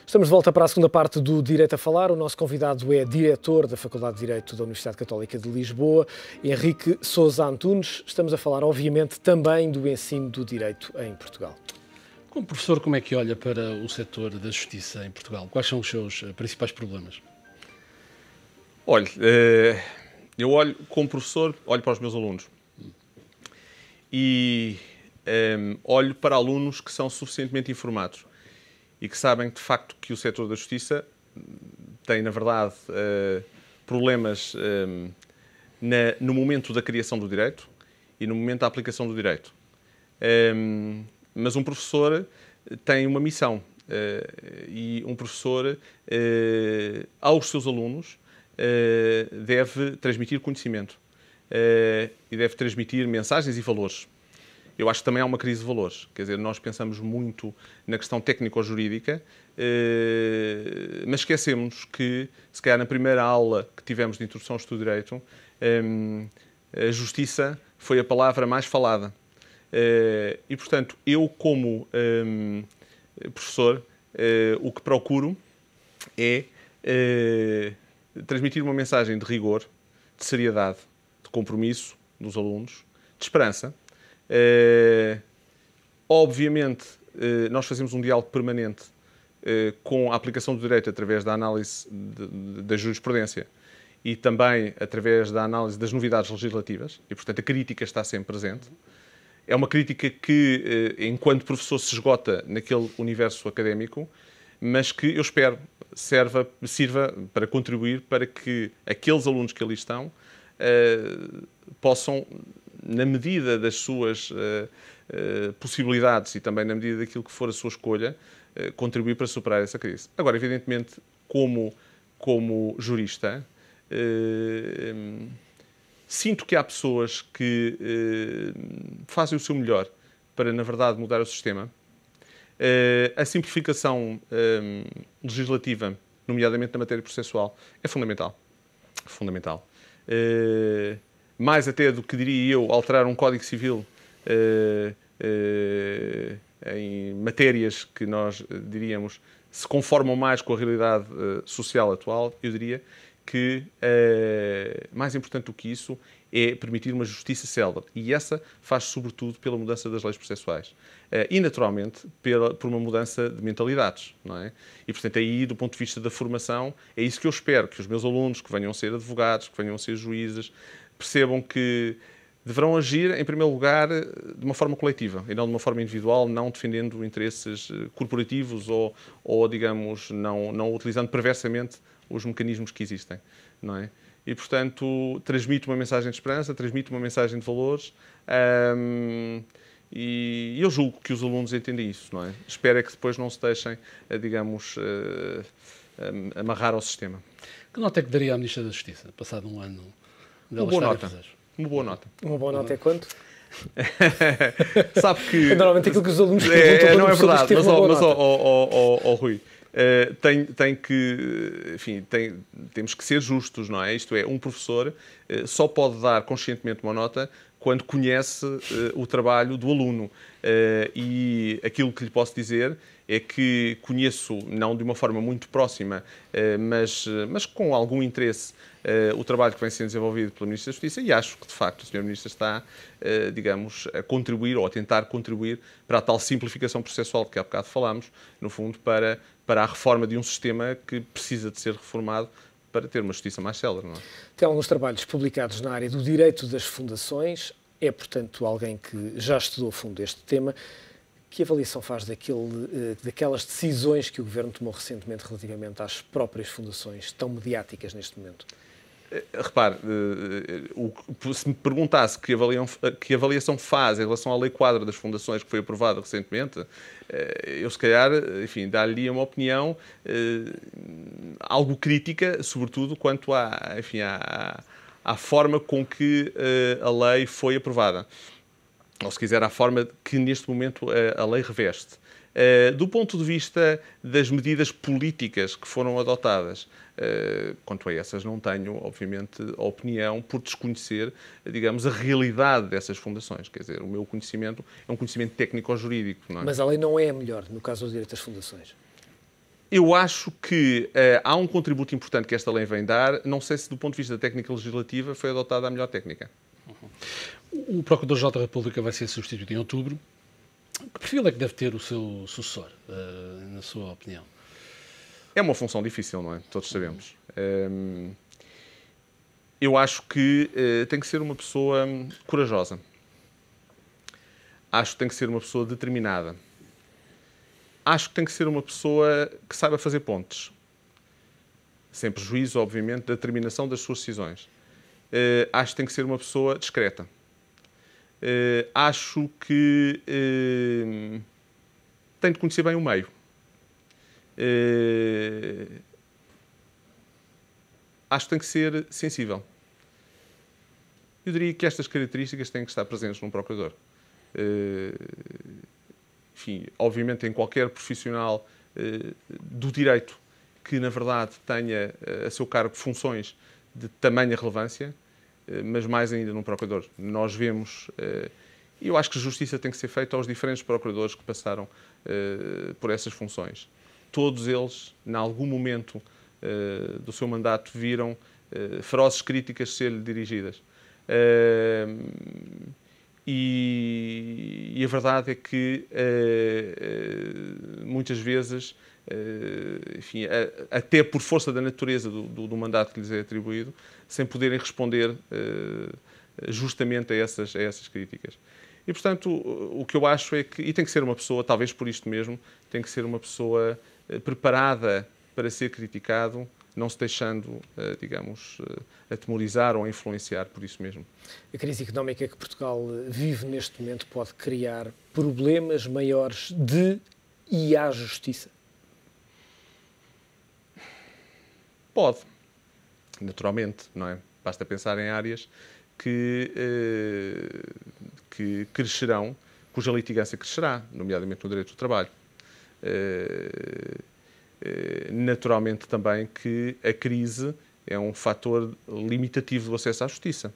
Estamos de volta para a segunda parte do Direito a Falar. O nosso convidado é diretor da Faculdade de Direito da Universidade Católica de Lisboa, Henrique Sousa Antunes. Estamos a falar, obviamente, também do ensino do direito em Portugal. Como professor, como é que olha para o setor da justiça em Portugal? Quais são os seus principais problemas? Olha, eu olho, como professor, olho para os meus alunos e olho para alunos que são suficientemente informados e que sabem, de facto, que o setor da justiça tem, na verdade, problemas no momento da criação do direito e no momento da aplicação do direito. Mas um professor tem uma missão e um professor, aos seus alunos, deve transmitir conhecimento e deve transmitir mensagens e valores. Eu acho que também há uma crise de valores. Quer dizer, nós pensamos muito na questão técnico-jurídica, mas esquecemos que, se calhar, na primeira aula que tivemos de Introdução ao Estudo de Direito, a justiça foi a palavra mais falada. E, portanto, eu, como professor, o que procuro é transmitir uma mensagem de rigor, de seriedade, de compromisso dos alunos, de esperança. Obviamente, nós fazemos um diálogo permanente com a aplicação do direito através da análise da jurisprudência e também através da análise das novidades legislativas e, portanto, a crítica está sempre presente. É uma crítica que, enquanto professor, se esgota naquele universo académico, mas que eu espero sirva para contribuir para que aqueles alunos que ali estão possam, na medida das suas possibilidades e também na medida daquilo que for a sua escolha, contribuir para superar essa crise. Agora, evidentemente, como jurista, sinto que há pessoas que fazem o seu melhor para, na verdade, mudar o sistema. A simplificação legislativa, nomeadamente na matéria processual, é fundamental. Fundamental. Mais até do que, diria eu, alterar um Código Civil em matérias que nós diríamos se conformam mais com a realidade social atual, eu diria que mais importante do que isso é permitir uma justiça célere. E essa faz sobretudo pela mudança das leis processuais. E, naturalmente, por uma mudança de mentalidades, não é? E, portanto, aí, do ponto de vista da formação, é isso que eu espero, que os meus alunos, que venham a ser advogados, que venham a ser juízes, percebam que deverão agir, em primeiro lugar, de uma forma coletiva e não de uma forma individual, não defendendo interesses corporativos ou digamos, não utilizando perversamente os mecanismos que existem, não é? E, portanto, transmite uma mensagem de esperança, transmite uma mensagem de valores e eu julgo que os alunos entendem isso, não é? Espero é que depois não se deixem, digamos, amarrar ao sistema. Que nota é que daria à Ministra da Justiça, passado um ano dela Uma boa estar nota. a fazer? Uma boa nota. Uma boa nota é quanto? Sabe que... Normalmente aquilo que os alunos perguntam... Não é verdade, mas Rui, temos que ser justos, não é? Isto é, um professor só pode dar conscientemente uma nota quando conhece o trabalho do aluno. E aquilo que lhe posso dizer é que conheço, não de uma forma muito próxima, mas com algum interesse, o trabalho que vem sendo desenvolvido pela Ministra da Justiça e acho que, de facto, o Sr. Ministro está, digamos, a contribuir ou a tentar contribuir para a tal simplificação processual de que há bocado falámos, no fundo, para a reforma de um sistema que precisa de ser reformado para ter uma justiça mais célere, não é? Tem alguns trabalhos publicados na área do direito das fundações. É, portanto, alguém que já estudou a fundo este tema. Que avaliação faz daquelas decisões que o Governo tomou recentemente relativamente às próprias fundações tão mediáticas neste momento? Repare, se me perguntasse que avaliação faz em relação à Lei Quadro das Fundações que foi aprovada recentemente, eu se calhar, enfim, dar-lhe uma opinião algo crítica, sobretudo quanto à forma com que a lei foi aprovada. Ou, se quiser, à forma que neste momento a lei reveste. Do ponto de vista das medidas políticas que foram adotadas, quanto a essas não tenho, obviamente, a opinião por desconhecer, digamos, a realidade dessas fundações. Quer dizer, o meu conhecimento é um conhecimento técnico-jurídico. Não é? Mas a lei não é a melhor no caso do direito das fundações? Eu acho que há um contributo importante que esta lei vem dar. Não sei se, do ponto de vista da técnica legislativa, foi adotada a melhor técnica. O Procurador-Geral da República vai ser substituído em outubro. Que perfil é que deve ter o seu sucessor, na sua opinião? É uma função difícil, não é? Todos sabemos. Eu acho que tem que ser uma pessoa corajosa. Acho que tem que ser uma pessoa determinada. Acho que tem que ser uma pessoa que saiba fazer pontes. Sem prejuízo, obviamente, da determinação das suas decisões. Acho que tem que ser uma pessoa discreta. Acho que tem de conhecer bem o meio. Acho que tem que ser sensível. Eu diria que estas características têm que estar presentes num procurador. Enfim, obviamente, em qualquer profissional do direito que, na verdade, tenha a seu cargo funções de tamanha relevância, mas mais ainda num procurador. Nós vemos, e eu acho que a justiça tem que ser feita aos diferentes procuradores que passaram por essas funções. Todos eles, em algum momento do seu mandato, viram ferozes críticas ser-lhe dirigidas. E a verdade é que muitas vezes, enfim, até por força da natureza do mandato que lhes é atribuído, sem poderem responder justamente a essas críticas. E, portanto, o que eu acho é que, e tem que ser uma pessoa, talvez por isto mesmo, tem que ser uma pessoa preparada para ser criticado, não se deixando, digamos, atemorizar ou influenciar por isso mesmo. A crise económica que Portugal vive neste momento pode criar problemas maiores de e à justiça? Pode, naturalmente, não é? Basta pensar em áreas que crescerão, cuja litigância crescerá, nomeadamente no direito do trabalho. Naturalmente também que a crise é um fator limitativo do acesso à justiça.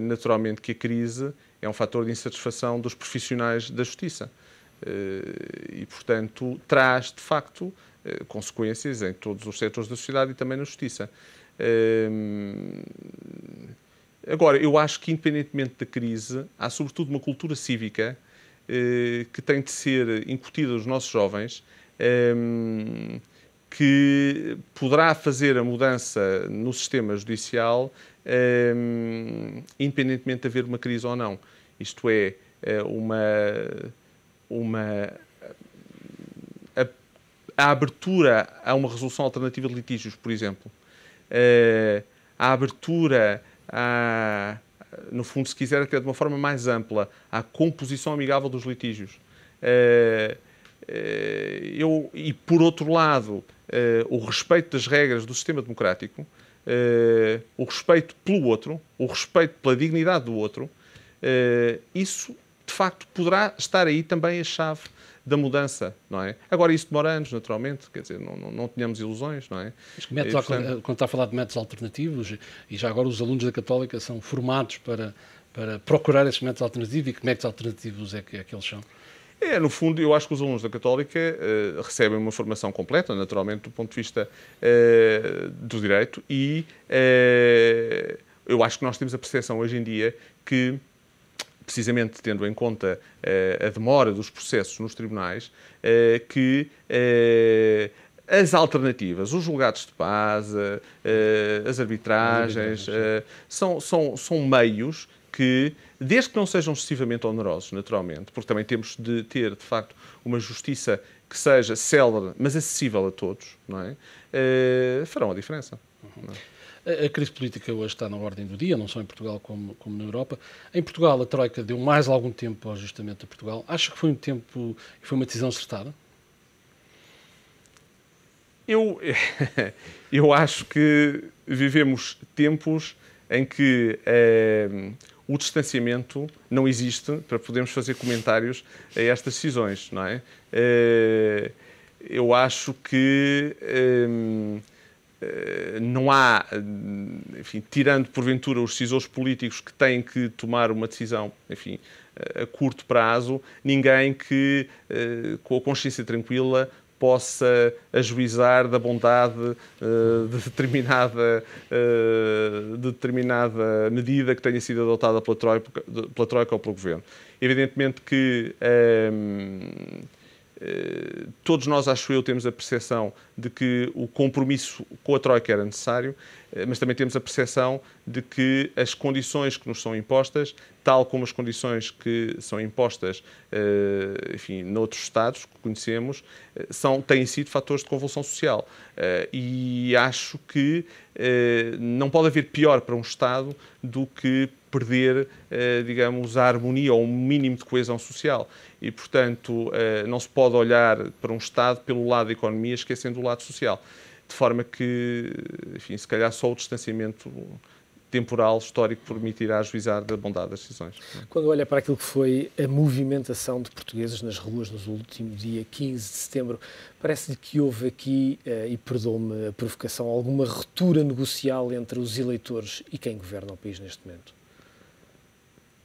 Naturalmente que a crise é um fator de insatisfação dos profissionais da justiça. E, portanto, traz, de facto, consequências em todos os setores da sociedade e também na justiça. Agora, eu acho que, independentemente da crise, há sobretudo uma cultura cívica que tem de ser incutida aos nossos jovens, que poderá fazer a mudança no sistema judicial, independentemente de haver uma crise ou não. Isto é, a abertura a uma resolução alternativa de litígios, por exemplo, a abertura no fundo, se quiser, até de uma forma mais ampla, à composição amigável dos litígios. E, por outro lado, o respeito das regras do sistema democrático, o respeito pelo outro, o respeito pela dignidade do outro, isso, de facto, poderá estar aí também a chave da mudança, não é? Agora, isso demora anos, naturalmente, quer dizer, não tenhamos ilusões, não é? Mas que métodos, quando está a falar de métodos alternativos, e já agora os alunos da Católica são formados para procurar esses métodos alternativos, e que métodos alternativos é que eles são? No fundo, eu acho que os alunos da Católica recebem uma formação completa, naturalmente, do ponto de vista do direito, e eu acho que nós temos a percepção hoje em dia que, precisamente tendo em conta a demora dos processos nos tribunais, que as alternativas, os julgados de paz, as arbitragens, são meios que, desde que não sejam excessivamente onerosos, naturalmente, porque também temos de ter, de facto, uma justiça que seja célere, mas acessível a todos, não é? Farão a diferença. Não é? A crise política hoje está na ordem do dia, não só em Portugal como na Europa. Em Portugal, a Troika deu mais algum tempo ao ajustamento a Portugal. Acha que foi foi uma decisão acertada? Eu acho que vivemos tempos em que o distanciamento não existe para podermos fazer comentários a estas decisões, não é? Eu acho que não há, enfim, tirando porventura os decisores políticos que têm que tomar uma decisão, enfim, a curto prazo, ninguém que, com a consciência tranquila, possa ajuizar da bondade de determinada medida que tenha sido adotada pela Troika ou pelo Governo. Evidentemente que todos nós, acho eu, temos a percepção de que o compromisso com a Troika era necessário, mas também temos a percepção de que as condições que nos são impostas, tal como as condições que são impostas, enfim, noutros Estados que conhecemos, têm sido fatores de convulsão social. E acho que não pode haver pior para um Estado do que perder, digamos, a harmonia ou um mínimo de coesão social. E, portanto, não se pode olhar para um Estado pelo lado da economia, esquecendo o lado social. De forma que, enfim, se calhar só o distanciamento temporal, histórico, permitirá ajuizar da bondade das decisões. Quando olha para aquilo que foi a movimentação de portugueses nas ruas no último dia 15 de setembro, parece-lhe que houve aqui, e perdoe-me a provocação, alguma ruptura negocial entre os eleitores e quem governa o país neste momento?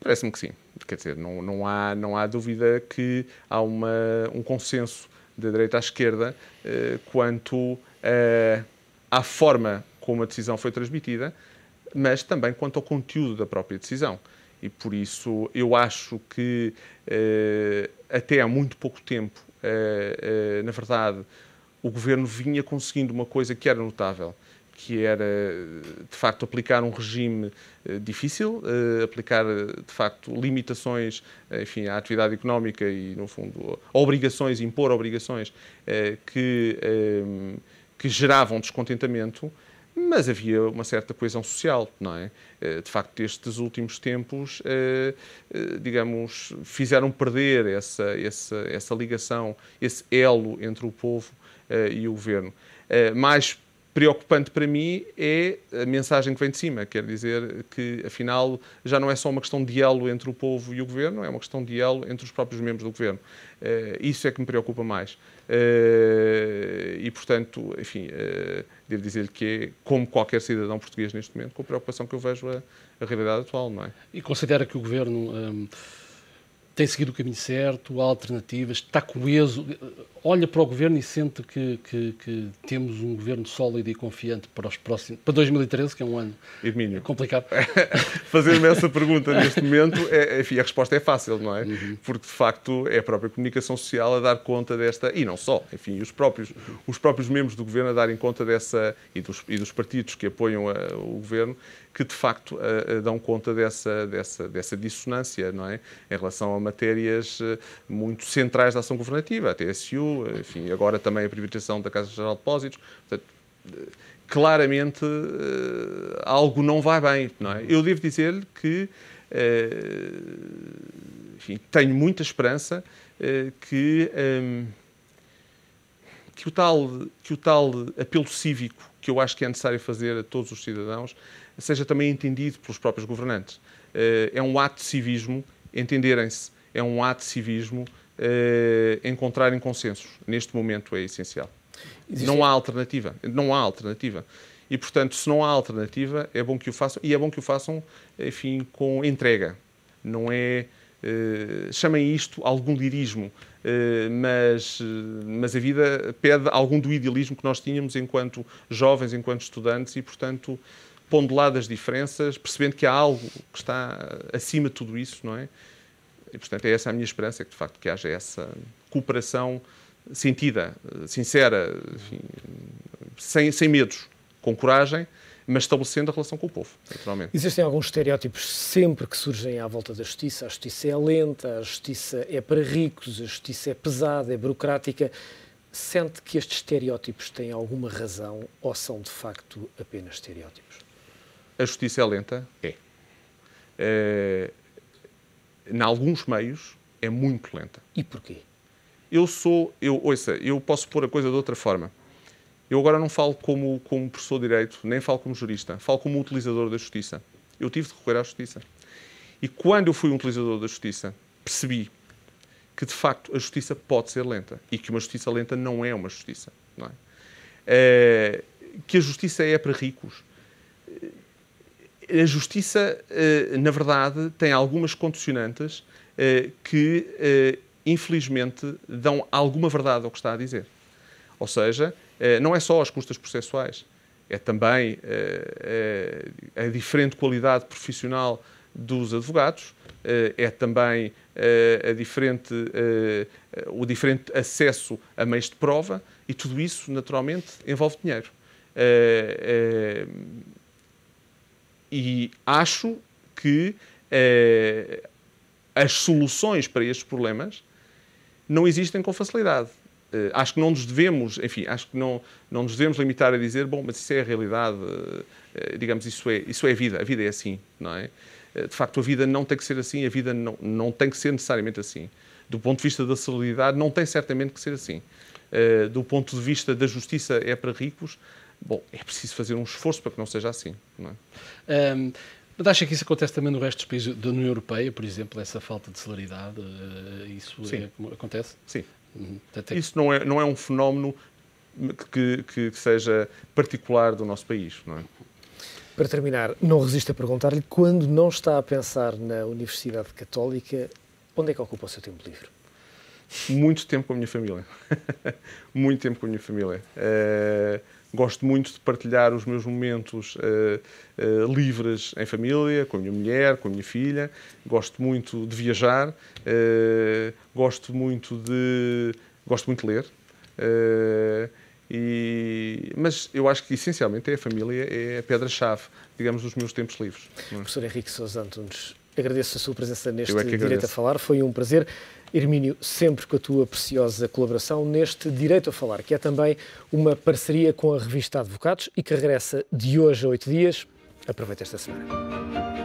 Parece-me que sim. Quer dizer, não há dúvida que há um consenso da direita à esquerda quanto à forma como a decisão foi transmitida, mas também quanto ao conteúdo da própria decisão. E por isso eu acho que até há muito pouco tempo, na verdade, o Governo vinha conseguindo uma coisa que era notável, que era, de facto, aplicar um regime difícil, aplicar, de facto, limitações, enfim, à atividade económica e, no fundo, obrigações, impor obrigações que geravam descontentamento, mas havia uma certa coesão social, não é? De facto, estes últimos tempos, digamos, fizeram perder essa ligação, esse elo entre o povo e o Governo. Mais preocupante para mim é a mensagem que vem de cima, quer dizer que, afinal, já não é só uma questão de elo entre o povo e o Governo, é uma questão de elo entre os próprios membros do Governo. Isso é que me preocupa mais. E, portanto, enfim, devo dizer-lhe que é, como qualquer cidadão português neste momento, com a preocupação que eu vejo a realidade atual, não é? E considera que o Governo tem seguido o caminho certo, há alternativas, está coeso, olha para o Governo e sente que temos um Governo sólido e confiante para 2013, que é um ano Hermínio, complicado? Fazer-me essa pergunta neste momento, enfim, a resposta é fácil, não é? Uhum. Porque, de facto, é a própria comunicação social a dar conta desta, e não só, enfim, os próprios membros do Governo a darem conta dessa, e dos partidos que apoiam o Governo, que, de facto, dão conta dessa dissonância, não é? Em relação a matérias muito centrais da ação governativa, a TSU, enfim, agora também a privatização da Caixa Geral de Depósitos. Portanto, claramente, algo não vai bem, não é? Eu devo dizer-lhe que, enfim, tenho muita esperança que o tal apelo cívico que eu acho que é necessário fazer a todos os cidadãos seja também entendido pelos próprios governantes. É um ato de civismo entenderem-se, é um ato de civismo encontrarem consensos. Neste momento é essencial. Não há alternativa. Não há alternativa. E, portanto, se não há alternativa, é bom que o façam, e é bom que o façam, enfim, com entrega. Não é... chamem isto algum lirismo, mas a vida pede algum do idealismo que nós tínhamos enquanto jovens, enquanto estudantes, e, portanto, pondo de lado as diferenças, percebendo que há algo que está acima de tudo isso, não é? E, portanto, é essa a minha esperança, é que, de facto, que haja essa cooperação sentida, sincera, enfim, sem medos, com coragem, mas estabelecendo a relação com o povo, naturalmente. Existem alguns estereótipos sempre que surgem à volta da justiça. A justiça é lenta, a justiça é para ricos, a justiça é pesada, é burocrática. Sente que estes estereótipos têm alguma razão ou são, de facto, apenas estereótipos? A justiça é lenta? É. Em alguns meios, é muito lenta. E porquê? Eu posso pôr a coisa de outra forma. Eu agora não falo como professor de Direito, nem falo como jurista, falo como utilizador da Justiça. Eu tive de recorrer à Justiça. E quando eu fui um utilizador da Justiça, percebi que, de facto, a Justiça pode ser lenta. E que uma Justiça lenta não é uma Justiça. Não é? Que a Justiça é para ricos. A Justiça, na verdade, tem algumas condicionantes que, infelizmente, dão alguma verdade ao que está a dizer. Ou seja, não é só as custas processuais, é também a diferente qualidade profissional dos advogados, é também o diferente acesso a meios de prova, e tudo isso, naturalmente, envolve dinheiro. E acho que as soluções para estes problemas não existem com facilidade. Acho que não nos devemos, enfim, acho que não nos devemos limitar a dizer, bom, mas isso é a realidade, digamos, isso é a vida é assim, não é? De facto, a vida não tem que ser assim, a vida não tem que ser necessariamente assim. Do ponto de vista da celeridade, não tem certamente que ser assim. Do ponto de vista da justiça é para ricos, bom, é preciso fazer um esforço para que não seja assim, não é? Mas acha que isso acontece também no resto dos países da União Europeia, por exemplo, essa falta de celeridade? Isso acontece? Sim. Isso não é um fenómeno que seja particular do nosso país, não é? Para terminar, não resisto a perguntar-lhe, quando não está a pensar na Universidade Católica, onde é que ocupa o seu tempo livre? Muito tempo com a minha família. Muito tempo com a minha família. Gosto muito de partilhar os meus momentos livres em família, com a minha mulher, com a minha filha. Gosto muito de viajar. Gosto muito de ler. Mas eu acho que, essencialmente, a família é a pedra-chave, digamos, dos meus tempos livres. Professor Henrique Sousa Antunes, agradeço a sua presença neste Direito a Falar. Foi um prazer. Hermínio, sempre com a tua preciosa colaboração neste Direito a Falar, que é também uma parceria com a revista Advocados e que regressa de hoje a 8 dias. Aproveita esta semana.